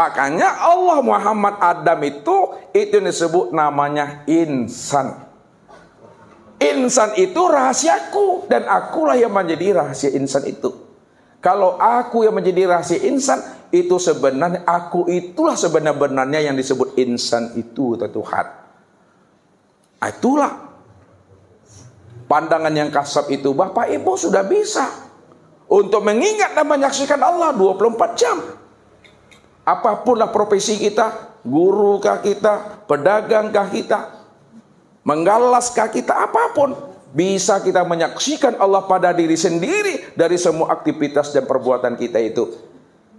Makanya Allah Muhammad Adam itu disebut namanya insan. Insan itu rahasiaku, dan akulah yang menjadi rahasia insan itu. Kalau aku yang menjadi rahasia insan, itu sebenarnya aku itulah sebenarnya yang disebut insan itu, Tuhan. Itulah pandangan yang kasab itu. Bapak Ibu sudah bisa untuk mengingat dan menyaksikan Allah 24 jam. Apapunlah profesi kita, gurukah kita, pedagangkah kita, menggalaskah kita, apapun, bisa kita menyaksikan Allah pada diri sendiri dari semua aktivitas dan perbuatan kita itu.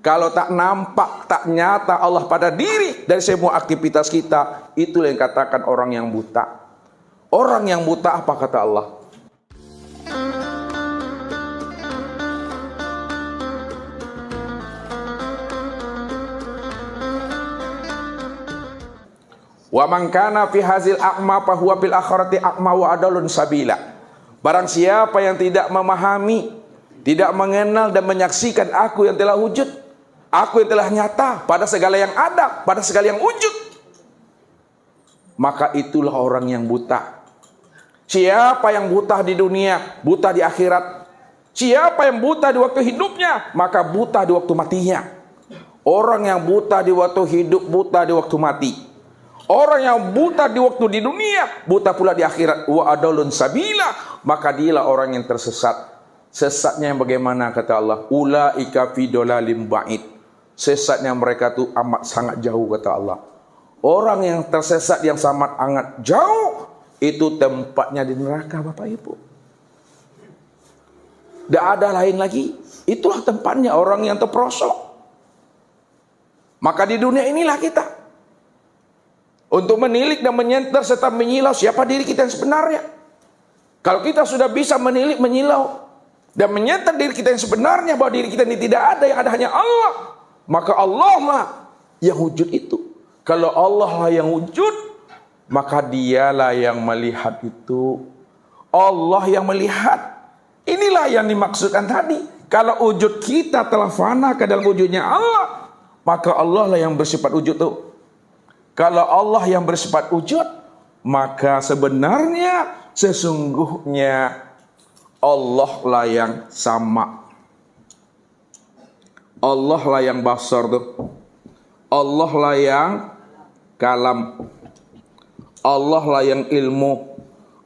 Kalau tak nampak, tak nyata Allah pada diri dari semua aktivitas kita, itulah yang katakan orang yang buta. Orang yang buta apa kata Allah? Wa man kana fi hazil a'ma fa huwa fil akhirati a'ma wa adalun sabila. Barang siapa yang tidak memahami, tidak mengenal dan menyaksikan aku yang telah wujud, aku yang telah nyata pada segala yang ada, pada segala yang wujud, maka itulah orang yang buta. Siapa yang buta di dunia, buta di akhirat. Siapa yang buta di waktu hidupnya, maka buta di waktu matinya. Orang yang buta di waktu hidup, buta di waktu mati. Orang yang buta di waktu di dunia, buta pula di akhirat. Wa adalun sabila, maka dialah orang yang tersesat. Sesatnya yang bagaimana kata Allah? Ulaika fi dolalim ba'id. Sesatnya mereka itu amat sangat jauh kata Allah. Orang yang tersesat yang sangat jauh, itu tempatnya di neraka Bapak Ibu. Tidak ada lain lagi. Itulah tempatnya orang yang terperosok. Maka di dunia inilah kita untuk menilik dan menyenter serta menyilau siapa diri kita yang sebenarnya. Kalau kita sudah bisa menilik, menyilau dan menyenter diri kita yang sebenarnya, bahwa diri kita ini tidak ada, yang ada hanya Allah, maka Allah lah yang wujud itu. Kalau Allah lah yang wujud, maka dialah yang melihat itu. Allah yang melihat. Inilah yang dimaksudkan tadi. Kalau wujud kita telah fana ke dalam wujudnya Allah, maka Allah lah yang bersifat wujud itu. Kalau Allah yang bersifat wujud, maka sebenarnya sesungguhnya Allah lah yang sama. Allah lah yang basar tuh. Allah lah yang kalam. Allah lah yang ilmu.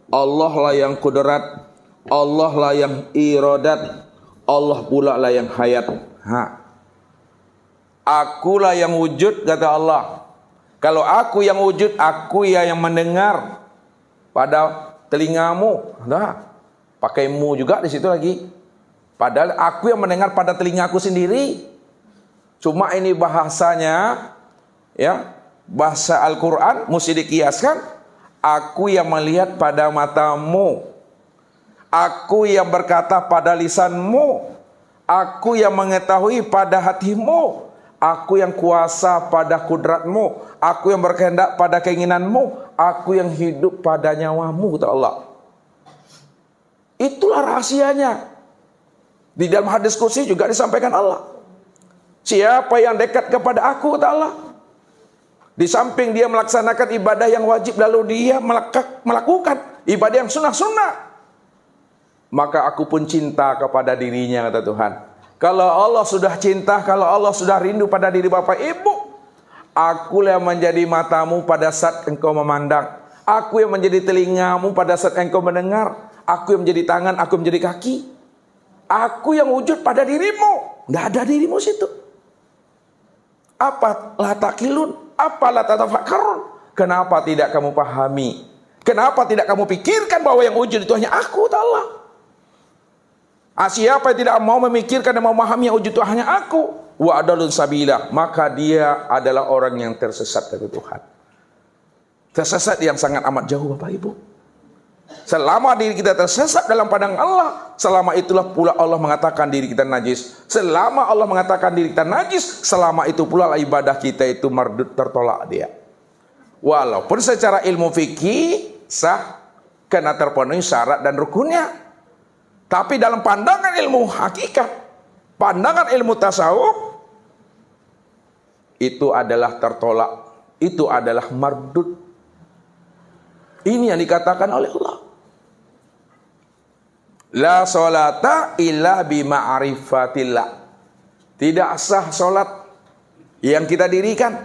Allah lah yang kudrat. Allah lah yang iradat. Allah pula lah yang hayat. Akulah yang wujud kata Allah. Kalau aku yang wujud, aku yang mendengar pada telingamu. Nah, pakai mu juga di situ lagi. Padahal aku yang mendengar pada telingaku sendiri. Cuma ini bahasanya, ya, bahasa Al-Quran mesti dikiaskan. Aku yang melihat pada matamu. Aku yang berkata pada lisanmu. Aku yang mengetahui pada hatimu. Aku yang kuasa pada kudratmu. Aku yang berkehendak pada keinginanmu. Aku yang hidup pada nyawamu, kata Allah. Itulah rahasianya. Di dalam hadis kursi juga disampaikan Allah. Siapa yang dekat kepada aku, kata Allah, di samping dia melaksanakan ibadah yang wajib, lalu dia melakukan ibadah yang sunnah-sunnah, maka aku pun cinta kepada dirinya, kata Tuhan. Kalau Allah sudah cinta, kalau Allah sudah rindu pada diri Bapak Ibu, akulah yang menjadi matamu pada saat engkau memandang. Aku yang menjadi telingamu pada saat engkau mendengar. Aku yang menjadi tangan, aku yang menjadi kaki. Aku yang wujud pada dirimu. Tidak ada dirimu situ. Apa la taqilun? Apa la tatafakkarun? Kenapa tidak kamu pahami? Kenapa tidak kamu pikirkan bahwa yang wujud itu hanya aku, Allah? Siapa yang tidak mau memikirkan dan memahami yang wujud itu hanya aku, wa adalun sabila, maka dia adalah orang yang tersesat dari Tuhan. Tersesat yang sangat amat jauh Bapak Ibu. Selama diri kita tersesat dalam pandangan Allah, selama itulah pula Allah mengatakan diri kita najis. Selama Allah mengatakan diri kita najis, selama itu pula ibadah kita itu mardud, tertolak dia. Walaupun secara ilmu fikih sah, kena terpenuhi syarat dan rukunnya. Tapi dalam pandangan ilmu hakikat, pandangan ilmu tasawuf, itu adalah tertolak, itu adalah mardud. Ini yang dikatakan oleh Allah. La sholata illa bima'rifatillah. Tidak sah solat yang kita dirikan,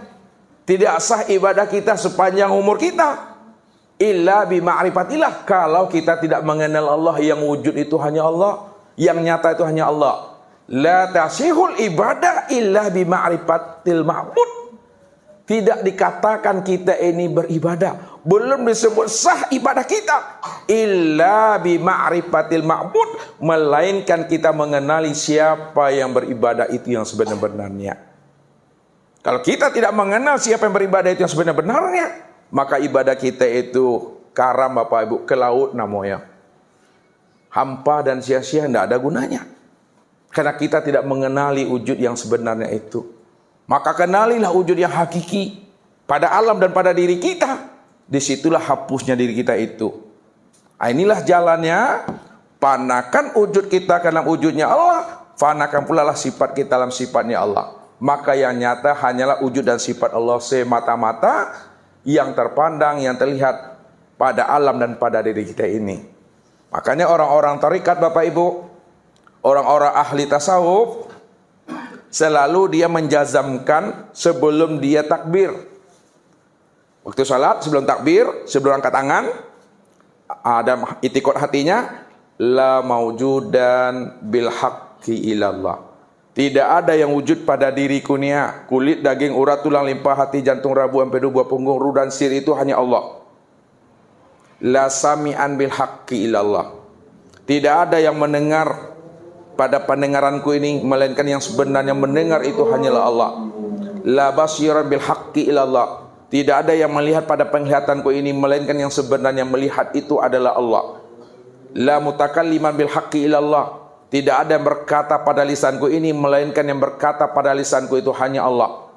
tidak sah ibadah kita sepanjang umur kita, illa bima'rifatillah, kalau kita tidak mengenal Allah yang wujud itu hanya Allah, yang nyata itu hanya Allah. La tasihul ibadah illa bima'rifatil ma'bud. Tidak dikatakan kita ini beribadah, belum disebut sah ibadah kita, illa bima'rifatil ma'bud, melainkan kita mengenali siapa yang beribadah itu yang sebenar-benarnya. Kalau kita tidak mengenal siapa yang beribadah itu yang sebenar-benarnya, maka ibadah kita itu karam Bapak Ibu, ke laut namanya. Hampa dan sia-sia, tidak ada gunanya. Karena kita tidak mengenali wujud yang sebenarnya itu. Maka kenalilah wujud yang hakiki pada alam dan pada diri kita. Disitulah hapusnya diri kita itu. Inilah jalannya. Panakan wujud kita ke dalam wujudnya Allah, fanakan pula lah sifat kita dalam sifatnya Allah. Maka yang nyata hanyalah wujud dan sifat Allah semata-mata, yang terpandang, yang terlihat pada alam dan pada diri kita ini. Makanya orang-orang tarekat Bapak Ibu, orang-orang ahli tasawuf, selalu dia menjazamkan sebelum dia takbir. Waktu salat, sebelum takbir, sebelum angkat tangan, ada itikad hatinya, la maujudan bil haqqi ilallah. Tidak ada yang wujud pada diriku nia, kulit, daging, urat, tulang, limpa, hati, jantung, rabu, empedu, buah punggung, ruh dan sir itu hanya Allah. La sami'an bil haqqi ilallah. Tidak ada yang mendengar pada pendengaranku ini, melainkan yang sebenarnya mendengar itu hanyalah Allah. La basiran bil haqqi ilallah. Tidak ada yang melihat pada penglihatanku ini, melainkan yang sebenarnya melihat itu adalah Allah. La mutakalliman bil haqqi ilallah. Tidak ada yang berkata pada lisanku ini, melainkan yang berkata pada lisanku itu hanya Allah.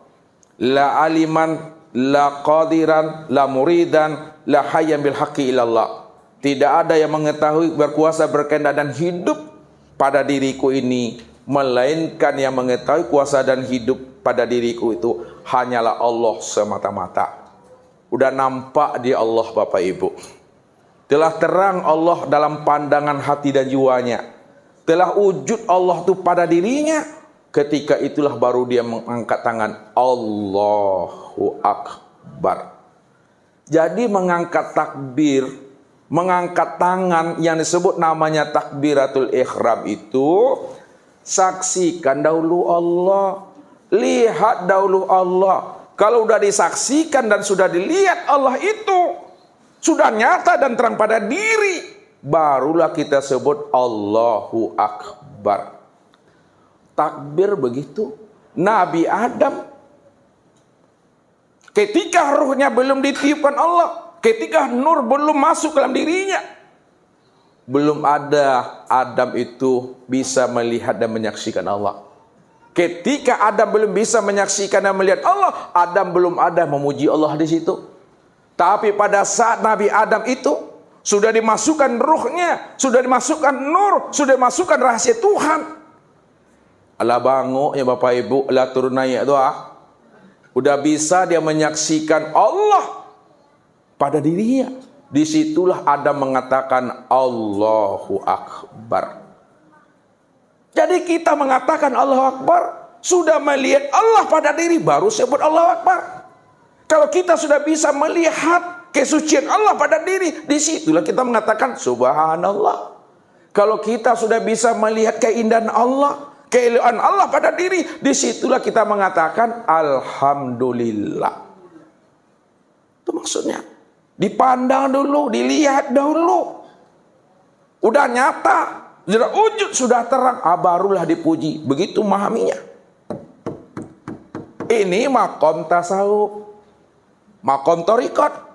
La aliman, la qadiran, la muridan, la hayyan bil haqqi ilallah. Tidak ada yang mengetahui, berkuasa, berkehendak dan hidup pada diriku ini, melainkan yang mengetahui kuasa dan hidup pada diriku itu hanyalah Allah semata-mata. Udah nampak dia Allah Bapak Ibu. Telah terang Allah dalam pandangan hati dan jiwanya. Telah wujud Allah itu pada dirinya. Ketika itulah baru dia mengangkat tangan, Allahu Akbar. Jadi mengangkat takbir, mengangkat tangan yang disebut namanya takbiratul ihram itu, saksikan dahulu Allah, lihat dahulu Allah. Kalau sudah disaksikan dan sudah dilihat Allah itu, sudah nyata dan terang pada diri, barulah kita sebut Allahu Akbar. Takbir begitu. Nabi Adam, ketika ruhnya belum ditiupkan Allah, ketika nur belum masuk ke dalam dirinya, belum ada Adam itu bisa melihat dan menyaksikan Allah. Ketika Adam belum bisa menyaksikan dan melihat Allah, Adam belum ada memuji Allah di situ. Tapi pada saat Nabi Adam itu sudah dimasukkan ruhnya, sudah dimasukkan nur, sudah dimasukkan rahasia Tuhan. Allah banguk ya Bapak Ibu, Allah turun naik doa. Udah bisa dia menyaksikan Allah pada dirinya. Disitulah Adam mengatakan Allahu Akbar. Jadi kita mengatakan Allahu Akbar, sudah melihat Allah pada diri, baru sebut Allahu Akbar. Kalau kita sudah bisa melihat kesucian Allah pada diri, disitulah kita mengatakan Subhanallah. Kalau kita sudah bisa melihat keindahan Allah, keeliaan Allah pada diri, disitulah kita mengatakan Alhamdulillah. Itu maksudnya. Dipandang dulu, dilihat dahulu. Udah nyata, sudah wujud, sudah terang, barulah dipuji. Begitu memahaminya. Ini makom tasawuf, makom thariqat.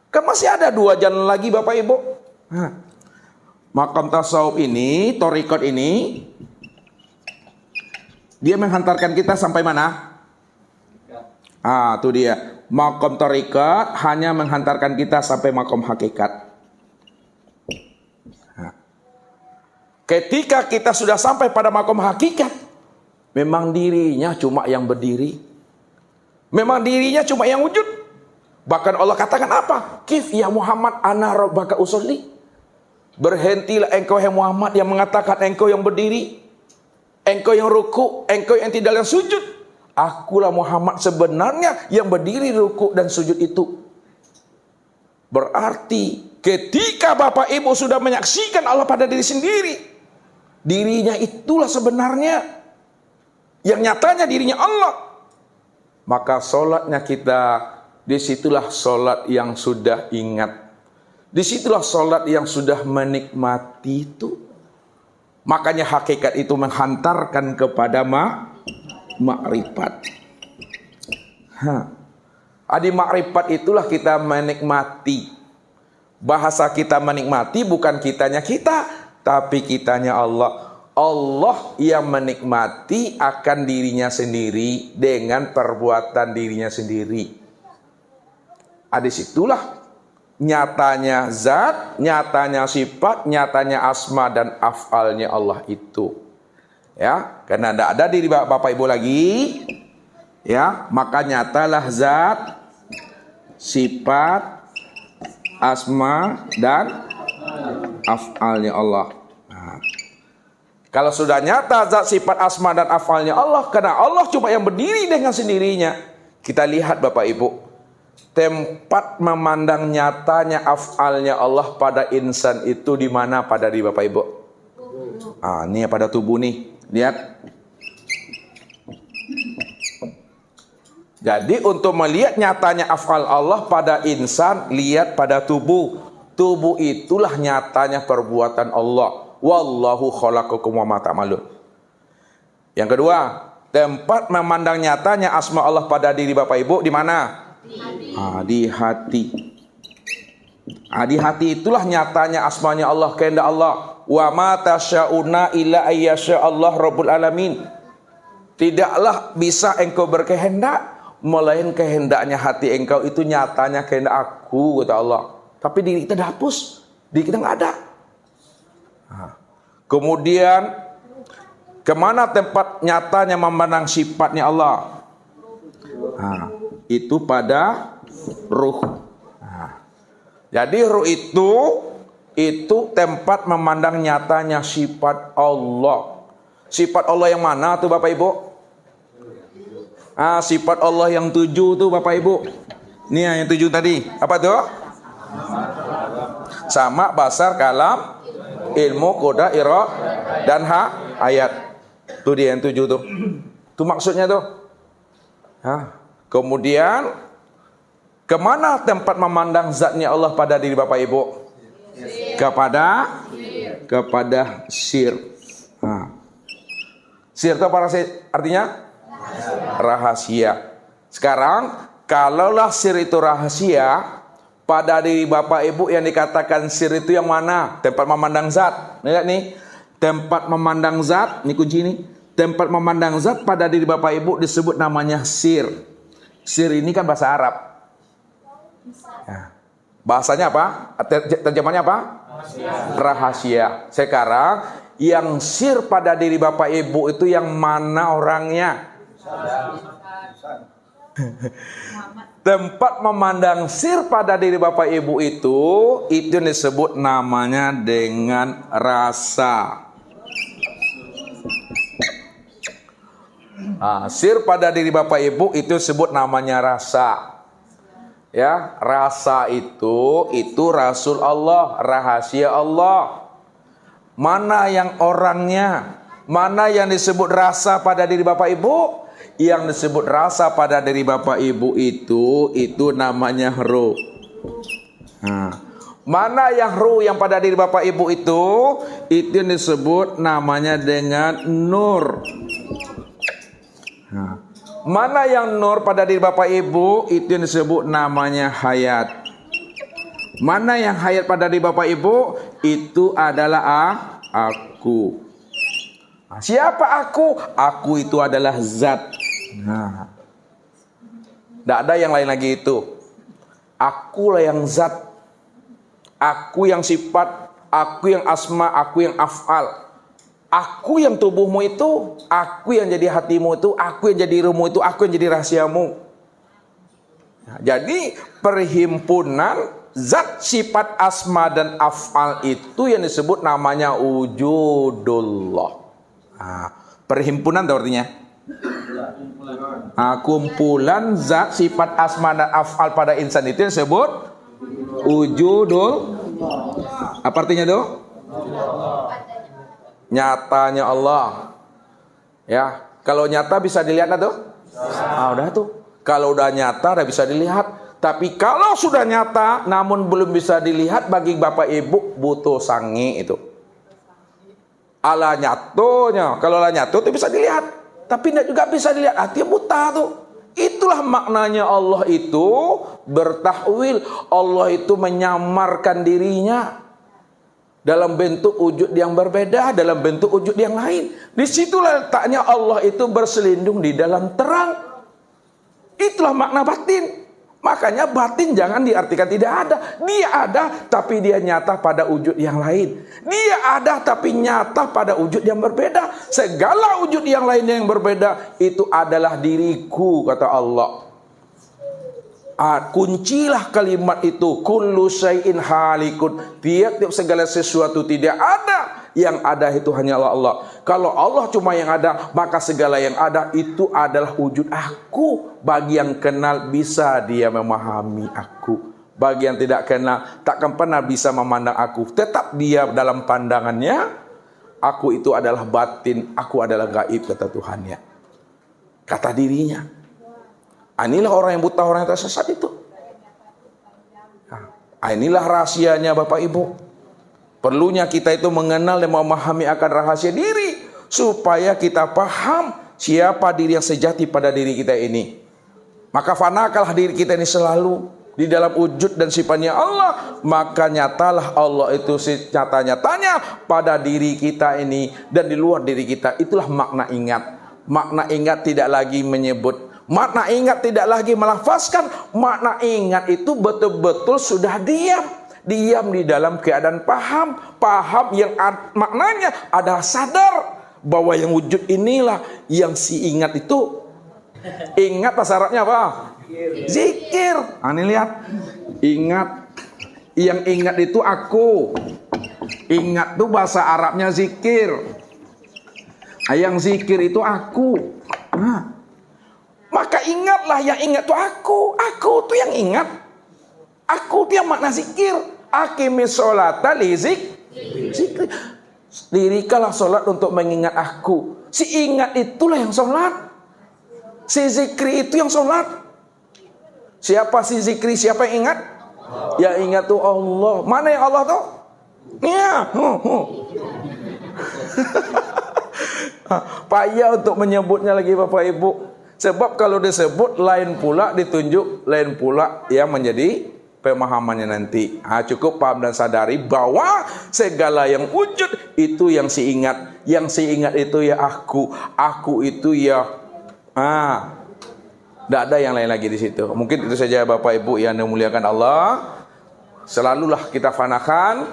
Kan masih ada 2 jalan lagi Bapak Ibu. Makom tasawuf ini, thariqat ini, dia menghantarkan kita sampai mana? Itu dia. Makom thariqat hanya menghantarkan kita sampai makom hakikat. Ketika kita sudah sampai pada makom hakikat, memang dirinya cuma yang berdiri. Memang dirinya cuma yang wujud. Bahkan Allah katakan apa? Kif ya Muhammad ana rabbaka usolli. Berhentilah engkau hai Muhammad yang mengatakan engkau yang berdiri, engkau yang ruku, engkau yang tidak yang sujud. Akulah Muhammad sebenarnya yang berdiri, ruku dan sujud itu. Berarti ketika Bapak Ibu sudah menyaksikan Allah pada diri sendiri, dirinya itulah sebenarnya yang nyatanya dirinya Allah. Maka solatnya kita, disitulah solat yang sudah ingat. Disitulah solat yang sudah menikmati itu. Makanya hakikat itu menghantarkan kepada makrifat. Di makrifat itulah kita menikmati. Bahasa kita menikmati bukan kitanya kita, tapi kitanya Allah. Allah yang menikmati akan dirinya sendiri dengan perbuatan dirinya sendiri. Disitulah nyatanya zat, nyatanya sifat, nyatanya asma dan af'alnya Allah itu. Ya, karena tidak ada diri Bapak Ibu lagi, ya, maka nyatalah zat, sifat, asma dan af'alnya Allah. Kalau sudah nyata zat, sifat, asma dan af'alnya Allah, karena Allah cuma yang berdiri dengan sendirinya. Kita lihat Bapak Ibu, tempat memandang nyatanya af'alnya Allah pada insan itu di mana pada diri Bapak Ibu? Ini pada tubuh nih. Lihat. Jadi untuk melihat nyatanya af'al Allah pada insan, lihat pada tubuh. Tubuh itulah nyatanya perbuatan Allah. Wallahu khalaqakum wa ma ta'malun. Yang kedua, tempat memandang nyatanya asma Allah pada diri Bapak Ibu di mana? Di hati. Di hati itulah nyatanya asmanya Allah, kehendak Allah. Wa ma tasya'una illa ayyasha Allah rabbul alamin. Tidaklah bisa engkau berkehendak melainkan kehendaknya hati engkau itu nyatanya kehendak aku, kata Allah. Tapi diri kita dihapus, diri kita nggak ada. Kemudian kemana tempat nyatanya memandang sifatnya Allah? Itu pada ruh. Jadi ruh itu tempat memandang nyatanya sifat Allah. Sifat Allah yang mana tuh Bapak Ibu? Sifat Allah yang 7 tuh Bapak Ibu. Nih yang 7 tadi. Apa tuh? Sama, basar, kalam, ilmu, koda, ira, dan ayat. Itu dia yang 7 tuh. Itu maksudnya tuh. Kemudian kemana tempat memandang zatnya Allah pada diri Bapak Ibu? Kepada sir. Sir itu apa artinya? Rahasia. Sekarang kalaulah sir itu rahasia, pada diri Bapak Ibu yang dikatakan sir itu yang mana? Tempat memandang zat. Lihat nih, tempat memandang zat, ini kunci ini. Tempat memandang zat pada diri Bapak Ibu disebut namanya sir. Sir ini kan bahasa Arab. Bahasanya apa? Terjemahannya apa? Rahasia. Sekarang yang sir pada diri Bapak Ibu itu yang mana orangnya? Tempat memandang sir pada diri Bapak Ibu itu disebut namanya dengan rasa. Sir pada diri Bapak Ibu itu disebut namanya rasa. Ya, rasa itu Rasul Allah, rahasia Allah. Mana yang orangnya? Mana yang disebut rasa pada diri Bapak Ibu? Yang disebut rasa pada diri Bapak Ibu itu namanya ruh. Mana yang ruh yang pada diri Bapak Ibu itu disebut namanya dengan nur. Mana yang nur pada diri Bapak Ibu itu yang disebut namanya hayat. Mana yang hayat pada diri Bapak Ibu itu adalah aku. Siapa aku? Aku itu adalah zat. Tidak ada yang lain lagi itu. Akulah yang zat. Aku yang sifat. Aku yang asma. Aku yang af'al. Aku yang tubuhmu itu. Aku yang jadi hatimu itu. Aku yang jadi ruhmu itu. Aku yang jadi rahasiamu. Jadi perhimpunan zat, sifat, asma dan af'al itu yang disebut namanya wujudullah. Nah, perhimpunan itu artinya kumpulan zat, sifat, asma dan af'al pada insan itu yang disebut wujudul. Apa artinya itu? Nyatanya Allah. Ya, kalau nyata bisa dilihat tuh? Udah tuh. Kalau udah nyata udah bisa dilihat. Tapi kalau sudah nyata namun belum bisa dilihat, bagi Bapak Ibu butuh sangi itu. Ala nyatonya, kalau ala nyato itu bisa dilihat, tapi tidak juga bisa dilihat, artinya buta tuh. Itulah maknanya Allah itu bertahwil. Allah itu menyamarkan dirinya dalam bentuk wujud yang berbeda, dalam bentuk wujud yang lain. Disitulah letaknya Allah itu berselindung di dalam terang. Itulah makna batin. Makanya batin jangan diartikan tidak ada. Dia ada tapi dia nyata pada wujud yang lain. Dia ada tapi nyata pada wujud yang berbeda. Segala wujud yang lain yang berbeda itu adalah diriku, kata Allah. Kuncilah kalimat itu, kullu syai'in halikun. Tiap-tiap segala sesuatu tidak ada. Yang ada itu hanyalah Allah. Kalau Allah cuma yang ada, maka segala yang ada itu adalah wujud aku. Bagi yang kenal bisa dia memahami aku. Bagi yang tidak kenal takkan pernah bisa memandang aku. Tetap dia dalam pandangannya, aku itu adalah batin, aku adalah gaib, kata Tuhannya. Kata dirinya. Inilah orang yang buta, orang yang tersesat itu. Inilah rahasianya Bapak Ibu. Perlunya kita itu mengenal dan memahami akan rahasia diri, supaya kita paham siapa diri yang sejati pada diri kita ini. Maka fanakalah diri kita ini selalu di dalam wujud dan sifatnya Allah. Maka nyatalah Allah itu nyata-nyatanya pada diri kita ini dan di luar diri kita. Itulah makna ingat. Makna ingat tidak lagi menyebut, makna ingat tidak lagi melafazkan. Makna ingat itu betul-betul sudah diam di dalam keadaan paham yang maknanya adalah sadar bahwa yang wujud inilah yang si ingat itu. Ingat bahasa Arabnya apa? Zikir. Ini lihat, ingat, yang ingat itu aku. Ingat itu bahasa Arabnya zikir. Yang zikir itu aku. Maka ingatlah, yang ingat itu aku itu yang ingat. Aku itu yang makna zikir. Aqimis sholata li zikri. Dirikanlah sholat untuk mengingat aku. Si ingat itulah yang sholat. Si zikri itu yang sholat. Siapa si zikri? Siapa yang ingat? Yang ingat tuh Allah. Mana yang Allah tuh? Ya. Payah untuk menyebutnya lagi Bapak Ibu. Sebab kalau disebut lain pula ditunjuk, lain pula yang menjadi pemahamannya nanti. Cukup paham dan sadari bahwa segala yang wujud itu yang si ingat. Yang si ingat itu ya aku. Aku itu ya tidak ada yang lain lagi di situ. Mungkin itu saja Bapak Ibu yang dimuliakan Allah. Selalulah kita fanakan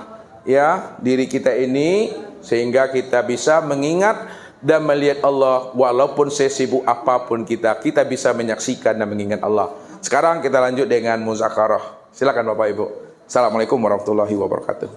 ya diri kita ini sehingga kita bisa mengingat dan melihat Allah walaupun sesibuk apapun kita bisa menyaksikan dan mengingat Allah. Sekarang kita lanjut dengan muzakarah. Silakan Bapak Ibu. Assalamualaikum warahmatullahi wabarakatuh.